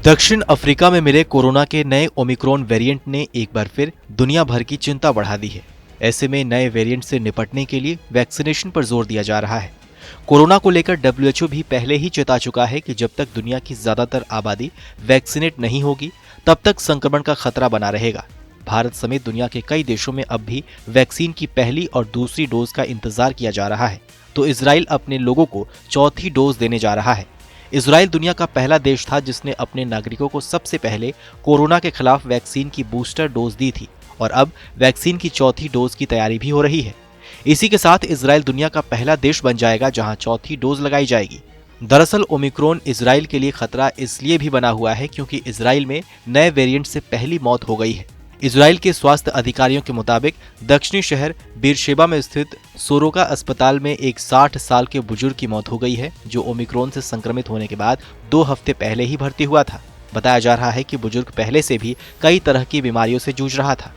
दक्षिण अफ्रीका में मिले कोरोना के नए ओमिक्रॉन वेरिएंट ने एक बार फिर दुनिया भर की चिंता बढ़ा दी है। ऐसे में नए वेरिएंट से निपटने के लिए वैक्सीनेशन पर जोर दिया जा रहा है। कोरोना को लेकर WHO भी पहले ही चेता चुका है कि जब तक दुनिया की ज्यादातर आबादी वैक्सीनेट नहीं होगी तब तक संक्रमण का खतरा बना रहेगा। भारत समेत दुनिया के कई देशों में अब भी वैक्सीन की पहली और दूसरी डोज का इंतजार किया जा रहा है, तो इजराइल अपने लोगों को चौथी डोज देने जा रहा है। इजराइल दुनिया का पहला देश था जिसने अपने नागरिकों को सबसे पहले कोरोना के खिलाफ वैक्सीन की बूस्टर डोज दी थी और अब वैक्सीन की चौथी डोज की तैयारी भी हो रही है। इसी के साथ इजराइल दुनिया का पहला देश बन जाएगा जहां चौथी डोज लगाई जाएगी। दरअसल ओमिक्रॉन इजराइल के लिए खतरा इसलिए भी बना हुआ है क्योंकि इजराइल में नए वेरिएंट से पहली मौत हो गई है। इजराइल के स्वास्थ्य अधिकारियों के मुताबिक दक्षिणी शहर बीरशेबा में स्थित सोरोका अस्पताल में एक 60 साल के बुजुर्ग की मौत हो गई है, जो ओमिक्रॉन से संक्रमित होने के बाद 2 हफ्ते पहले ही भर्ती हुआ था। बताया जा रहा है कि बुजुर्ग पहले से भी कई तरह की बीमारियों से जूझ रहा था।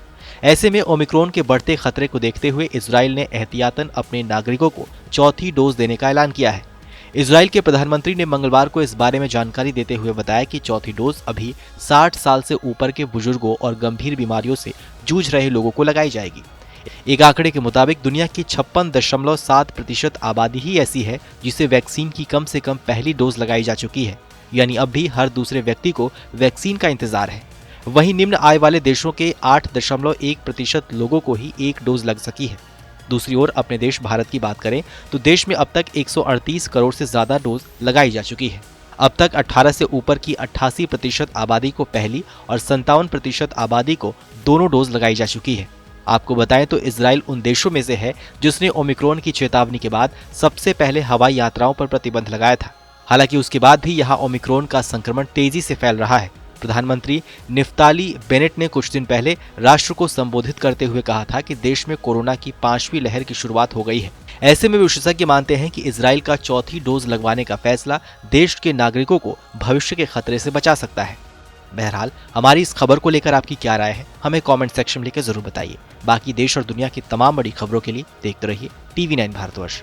ऐसे में ओमिक्रॉन के बढ़ते खतरे को देखते हुए इजराइल ने एहतियातन अपने नागरिकों को चौथी डोज देने का ऐलान किया है। इजराइल के प्रधानमंत्री ने मंगलवार को इस बारे में जानकारी देते हुए बताया कि चौथी डोज अभी 60 साल से ऊपर के बुजुर्गों और गंभीर बीमारियों से जूझ रहे लोगों को लगाई जाएगी। एक आंकड़े के मुताबिक दुनिया की 56.7% आबादी ही ऐसी है जिसे वैक्सीन की कम से कम पहली डोज लगाई जा चुकी है, यानी अब भी हर दूसरे व्यक्ति को वैक्सीन का इंतजार है। वहीं निम्न आय वाले देशों के 8.1% लोगों को ही एक डोज लग सकी है। दूसरी ओर अपने देश भारत की बात करें तो देश में अब तक 138 करोड़ से ज्यादा डोज लगाई जा चुकी है। अब तक 18 से ऊपर की 88% आबादी को पहली और 57% आबादी को दोनों डोज लगाई जा चुकी है। आपको बताएं तो इजराइल उन देशों में से है जिसने ओमिक्रॉन की चेतावनी के बाद सबसे पहले हवाई यात्राओं पर प्रतिबंध लगाया था। हालांकि उसके बाद भी यहाँ ओमिक्रॉन का संक्रमण तेजी से फैल रहा है। प्रधानमंत्री निफ्ताली बेनेट ने कुछ दिन पहले राष्ट्र को संबोधित करते हुए कहा था कि देश में कोरोना की 5वीं लहर की शुरुआत हो गई है। ऐसे में विशेषज्ञ मानते हैं कि इजराइल का चौथी डोज लगवाने का फैसला देश के नागरिकों को भविष्य के खतरे से बचा सकता है। बहरहाल हमारी इस खबर को लेकर आपकी क्या राय है, हमें कमेंट सेक्शन में लिखकर जरूर बताइए। बाकी देश और दुनिया की तमाम बड़ी खबरों के लिए देखते रहिए TV9 भारतवर्ष।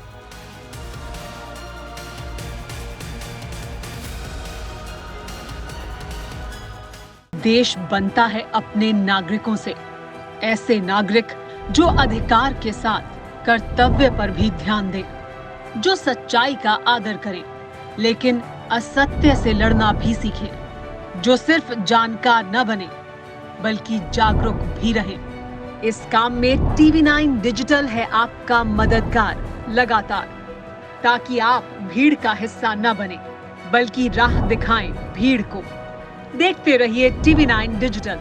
देश बनता है अपने नागरिकों से। ऐसे नागरिक जो अधिकार के साथ कर्तव्य पर भी ध्यान दें, जो सच्चाई का आदर करें लेकिन असत्य से लड़ना भी सीखें, जो सिर्फ जानकार न बने बल्कि जागरूक भी रहें। इस काम में TV9 डिजिटल है आपका मददगार लगातार, ताकि आप भीड़ का हिस्सा न बने बल्कि राह दिखाएं भीड़ को। देखते रहिए TV9 डिजिटल।